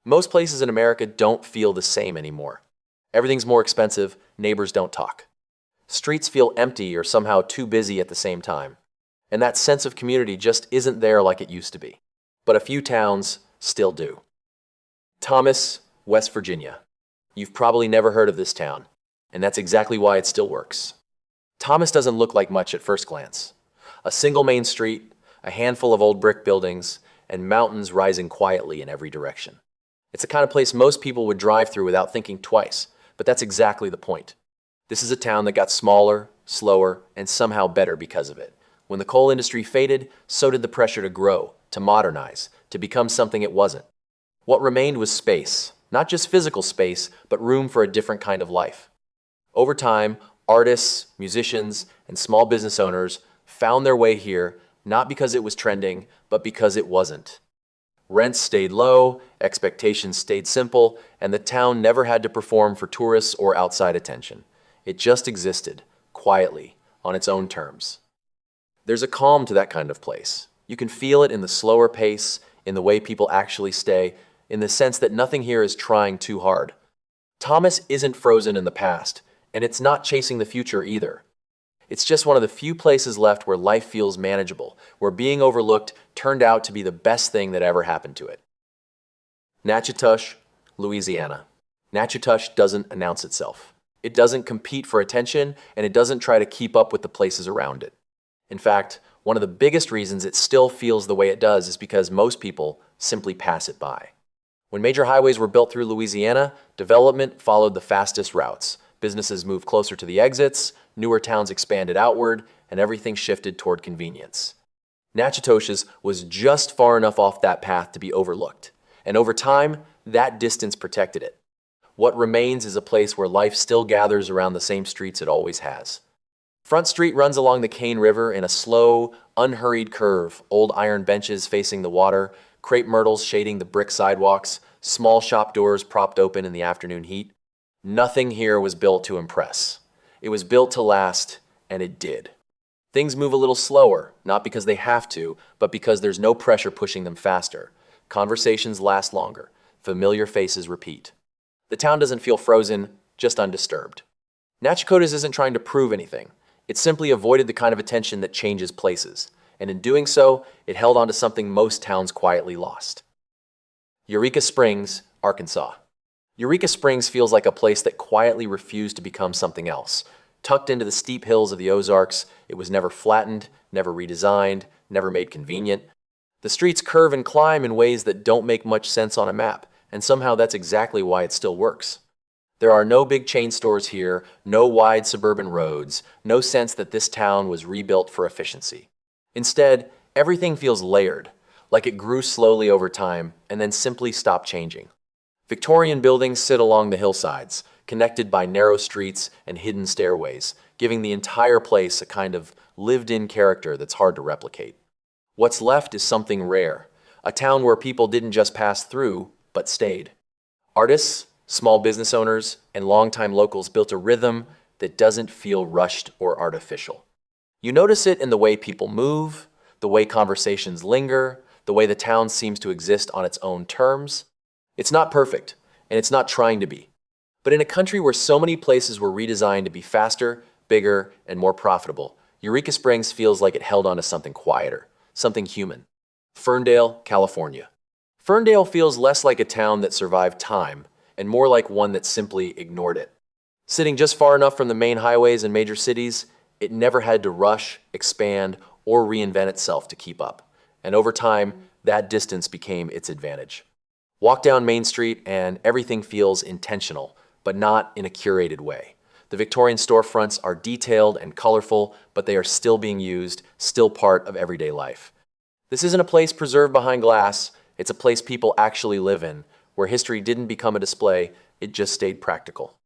Most places in America don't feel the same anymore. Everything's more expensive, neighbors don't talk. Streets feel empty or somehow too busy at the same time. And that sense of community just isn't there like it used to be. But a few towns still do. Thomas, West Virginia. You've probably never heard of this town, and that's exactly why it still works. Thomas doesn't look like much at first glance. A single main street, a handful of old brick buildings, and mountains rising quietly in every direction. It's the kind of place most people would drive through without thinking twice, but that's exactly the point. This is a town that got smaller, slower, and somehow better because of it. When the coal industry faded, so did the pressure to grow, to modernize, to become something it wasn't. What remained was space, not just physical space, but room for a different kind of life. Over time, artists, musicians, and small business owners found their way here, not because it was trending, but because it wasn't. Rents stayed low, expectations stayed simple, and the town never had to perform for tourists or outside attention. It just existed, quietly, on its own terms. There's a calm to that kind of place. You can feel it in the slower pace, in the way people actually stay, in the sense that nothing here is trying too hard. Thomas isn't frozen in the past, and it's not chasing the future either. It's just one of the few places left where life feels manageable, where being overlooked turned out to be the best thing that ever happened to it. Natchitoches, Louisiana. Natchitoches doesn't announce itself. It doesn't compete for attention, and it doesn't try to keep up with the places around it. In fact, one of the biggest reasons it still feels the way it does is because most people simply pass it by. When major highways were built through Louisiana, development followed the fastest routes. Businesses moved closer to the exits, newer towns expanded outward, and everything shifted toward convenience. Natchitoches was just far enough off that path to be overlooked, and over time, that distance protected it. What remains is a place where life still gathers around the same streets it always has. Front Street runs along the Cane River in a slow, unhurried curve, old iron benches facing the water, crepe myrtles shading the brick sidewalks, small shop doors propped open in the afternoon heat. Nothing here was built to impress. It was built to last, and it did. Things move a little slower, not because they have to, but because there's no pressure pushing them faster. Conversations last longer. Familiar faces repeat. The town doesn't feel frozen, just undisturbed. Natchitoches isn't trying to prove anything. It simply avoided the kind of attention that changes places, and in doing so, it held on to something most towns quietly lost. Eureka Springs, Arkansas. Eureka Springs feels like a place that quietly refused to become something else. Tucked into the steep hills of the Ozarks, it was never flattened, never redesigned, never made convenient. The streets curve and climb in ways that don't make much sense on a map, and somehow that's exactly why it still works. There are no big chain stores here, no wide suburban roads, no sense that this town was rebuilt for efficiency. Instead, everything feels layered, like it grew slowly over time and then simply stopped changing. Victorian buildings sit along the hillsides, connected by narrow streets and hidden stairways, giving the entire place a kind of lived-in character that's hard to replicate. What's left is something rare, a town where people didn't just pass through, but stayed. Artists, small business owners, and longtime locals built a rhythm that doesn't feel rushed or artificial. You notice it in the way people move, the way conversations linger, the way the town seems to exist on its own terms. It's not perfect, and it's not trying to be. But in a country where so many places were redesigned to be faster, bigger, and more profitable, Eureka Springs feels like it held on to something quieter, something human. Ferndale, California. Ferndale feels less like a town that survived time and more like one that simply ignored it. Sitting just far enough from the main highways and major cities, it never had to rush, expand, or reinvent itself to keep up. And over time, that distance became its advantage. Walk down Main Street and everything feels intentional, but not in a curated way. The Victorian storefronts are detailed and colorful, but they are still being used, still part of everyday life. This isn't a place preserved behind glass, it's a place people actually live in, where history didn't become a display, it just stayed practical.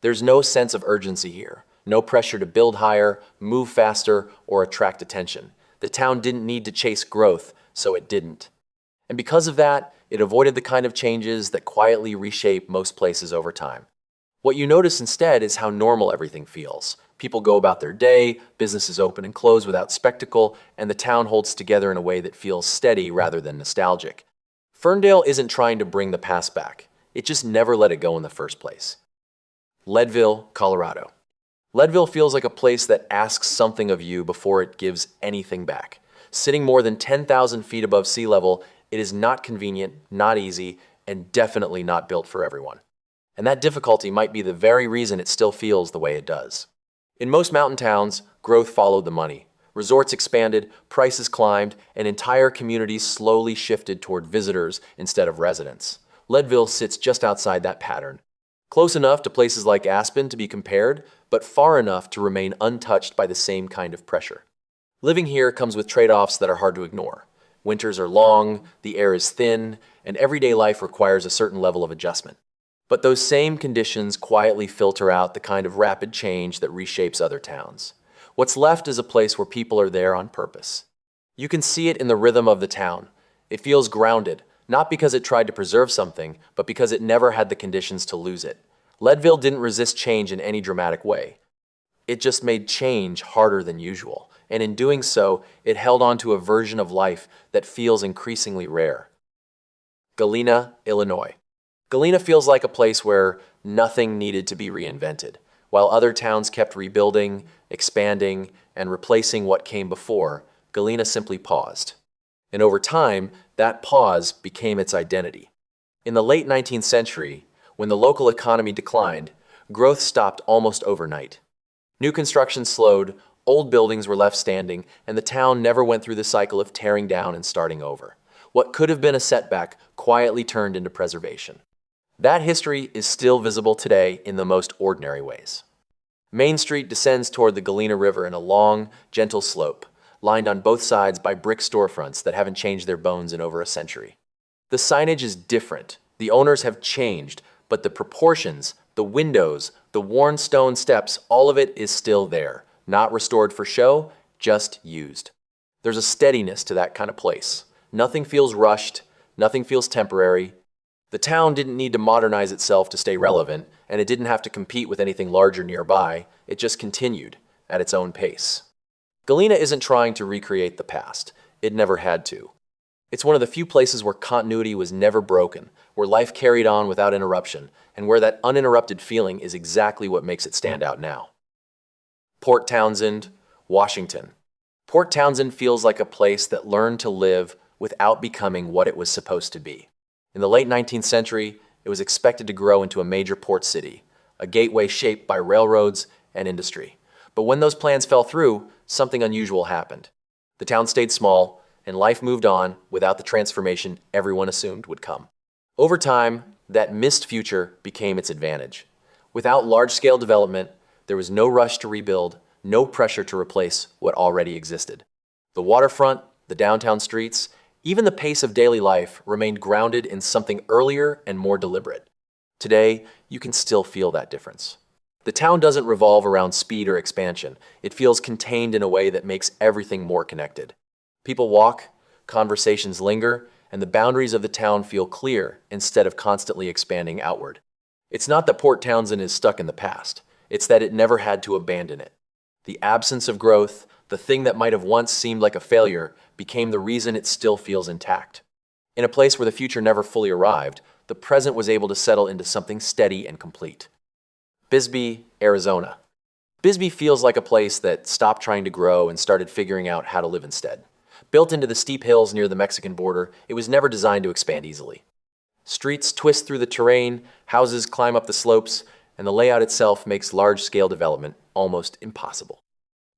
There's no sense of urgency here, no pressure to build higher, move faster, or attract attention. The town didn't need to chase growth, so it didn't. And because of that, it avoided the kind of changes that quietly reshape most places over time. What you notice instead is how normal everything feels. People go about their day, businesses open and close without spectacle, and the town holds together in a way that feels steady rather than nostalgic. Ferndale isn't trying to bring the past back. It just never let it go in the first place. Leadville, Colorado. Leadville feels like a place that asks something of you before it gives anything back. Sitting more than 10,000 feet above sea level, it is not convenient, not easy, and definitely not built for everyone. And that difficulty might be the very reason it still feels the way it does. In most mountain towns, growth followed the money. Resorts expanded, prices climbed, and entire communities slowly shifted toward visitors instead of residents. Leadville sits just outside that pattern. Close enough to places like Aspen to be compared, but far enough to remain untouched by the same kind of pressure. Living here comes with trade-offs that are hard to ignore. Winters are long, the air is thin, and everyday life requires a certain level of adjustment. But those same conditions quietly filter out the kind of rapid change that reshapes other towns. What's left is a place where people are there on purpose. You can see it in the rhythm of the town. It feels grounded, not because it tried to preserve something, but because it never had the conditions to lose it. Leadville didn't resist change in any dramatic way. It just made change harder than usual, and in doing so, it held on to a version of life that feels increasingly rare. Galena, Illinois. Galena feels like a place where nothing needed to be reinvented. While other towns kept rebuilding, expanding, and replacing what came before, Galena simply paused. And over time, that pause became its identity. In the late 19th century, when the local economy declined, growth stopped almost overnight. New construction slowed, old buildings were left standing, and the town never went through the cycle of tearing down and starting over. What could have been a setback quietly turned into preservation. That history is still visible today in the most ordinary ways. Main Street descends toward the Galena River in a long, gentle slope, lined on both sides by brick storefronts that haven't changed their bones in over a century. The signage is different. The owners have changed, but the proportions, the windows, the worn stone steps, all of it is still there. Not restored for show, just used. There's a steadiness to that kind of place. Nothing feels rushed, nothing feels temporary. The town didn't need to modernize itself to stay relevant, and it didn't have to compete with anything larger nearby. It just continued at its own pace. Galena isn't trying to recreate the past. It never had to. It's one of the few places where continuity was never broken, where life carried on without interruption, and where that uninterrupted feeling is exactly what makes it stand out now. Port Townsend, Washington. Port Townsend feels like a place that learned to live without becoming what it was supposed to be. In the late 19th century, it was expected to grow into a major port city, a gateway shaped by railroads and industry. But when those plans fell through, something unusual happened. The town stayed small, and life moved on without the transformation everyone assumed would come. Over time, that missed future became its advantage. Without large-scale development, there was no rush to rebuild, no pressure to replace what already existed. The waterfront, the downtown streets, even the pace of daily life remained grounded in something earlier and more deliberate. Today, you can still feel that difference. The town doesn't revolve around speed or expansion. It feels contained in a way that makes everything more connected. People walk, conversations linger, and the boundaries of the town feel clear instead of constantly expanding outward. It's not that Port Townsend is stuck in the past. It's that it never had to abandon it. The absence of growth, the thing that might have once seemed like a failure, became the reason it still feels intact. In a place where the future never fully arrived, the present was able to settle into something steady and complete. Bisbee, Arizona. Bisbee feels like a place that stopped trying to grow and started figuring out how to live instead. Built into the steep hills near the Mexican border, it was never designed to expand easily. Streets twist through the terrain, houses climb up the slopes, and the layout itself makes large-scale development almost impossible.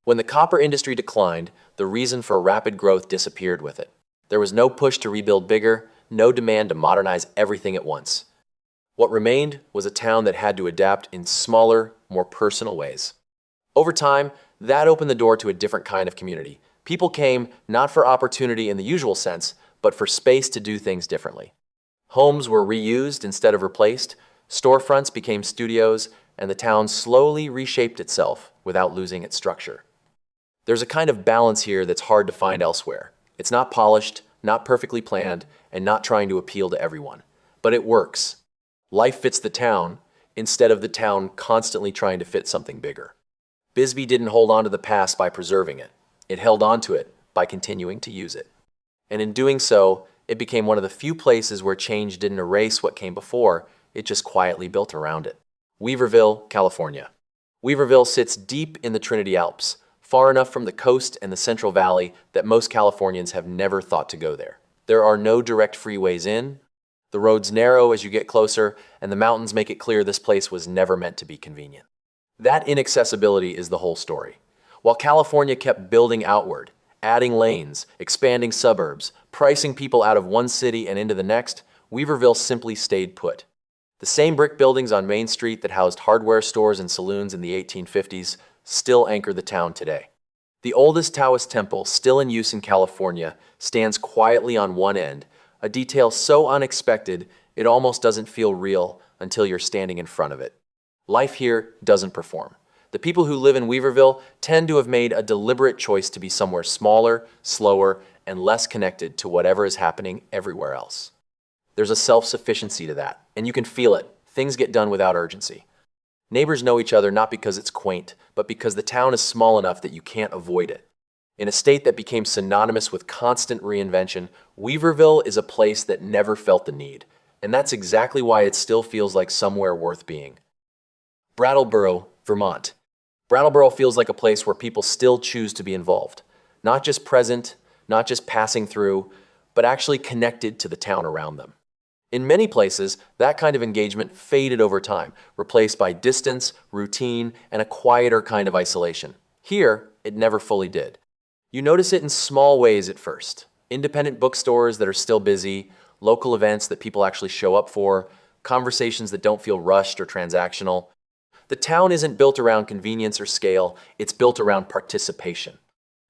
When the copper industry declined, the reason for rapid growth disappeared with it. There was no push to rebuild bigger, no demand to modernize everything at once. What remained was a town that had to adapt in smaller, more personal ways. Over time, that opened the door to a different kind of community. People came not for opportunity in the usual sense, but for space to do things differently. Homes were reused instead of replaced, storefronts became studios, and the town slowly reshaped itself without losing its structure. There's a kind of balance here that's hard to find elsewhere. It's not polished, not perfectly planned, and not trying to appeal to everyone. But it works. Life fits the town, instead of the town constantly trying to fit something bigger. Bisbee didn't hold on to the past by preserving it. It held on to it by continuing to use it. And in doing so, It became one of the few places where change didn't erase what came before, it just quietly built around it. Weaverville, California. Weaverville sits deep in the Trinity Alps, far enough from the coast and the Central Valley that most Californians have never thought to go there. There are no direct freeways in, the roads narrow as you get closer, and the mountains make it clear this place was never meant to be convenient. That inaccessibility is the whole story. While California kept building outward, adding lanes, expanding suburbs, pricing people out of one city and into the next, Weaverville simply stayed put. The same brick buildings on Main Street that housed hardware stores and saloons in the 1850s still anchor the town today. The oldest Taoist temple, still in use in California, stands quietly on one end, a detail so unexpected it almost doesn't feel real until you're standing in front of it. Life here doesn't perform. The people who live in Weaverville tend to have made a deliberate choice to be somewhere smaller, slower, and less connected to whatever is happening everywhere else. There's a self-sufficiency to that, and you can feel it. Things get done without urgency. Neighbors know each other not because it's quaint, but because the town is small enough that you can't avoid it. In a state that became synonymous with constant reinvention, Weaverville is a place that never felt the need, and that's exactly why it still feels like somewhere worth being. Brattleboro, Vermont. Brattleboro feels like a place where people still choose to be involved. Not just present, not just passing through, but actually connected to the town around them. In many places, that kind of engagement faded over time, replaced by distance, routine, and a quieter kind of isolation. Here, it never fully did. You notice it in small ways at first. Independent bookstores that are still busy, local events that people actually show up for, conversations that don't feel rushed or transactional. The town isn't built around convenience or scale, it's built around participation.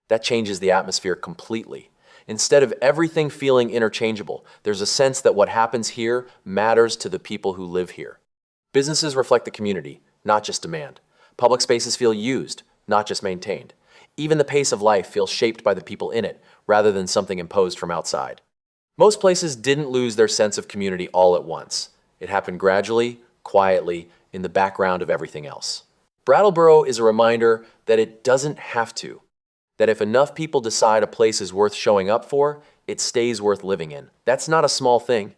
That changes the atmosphere completely. Instead of everything feeling interchangeable, there's a sense that what happens here matters to the people who live here. Businesses reflect the community, not just demand. Public spaces feel used, not just maintained. Even the pace of life feels shaped by the people in it, rather than something imposed from outside. Most places didn't lose their sense of community all at once. It happened gradually, quietly, in the background of everything else. Brattleboro is a reminder that it doesn't have to. That if enough people decide a place is worth showing up for, it stays worth living in. That's not a small thing.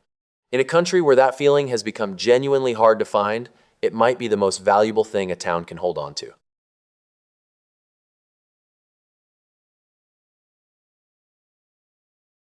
In a country where that feeling has become genuinely hard to find, it might be the most valuable thing a town can hold on to.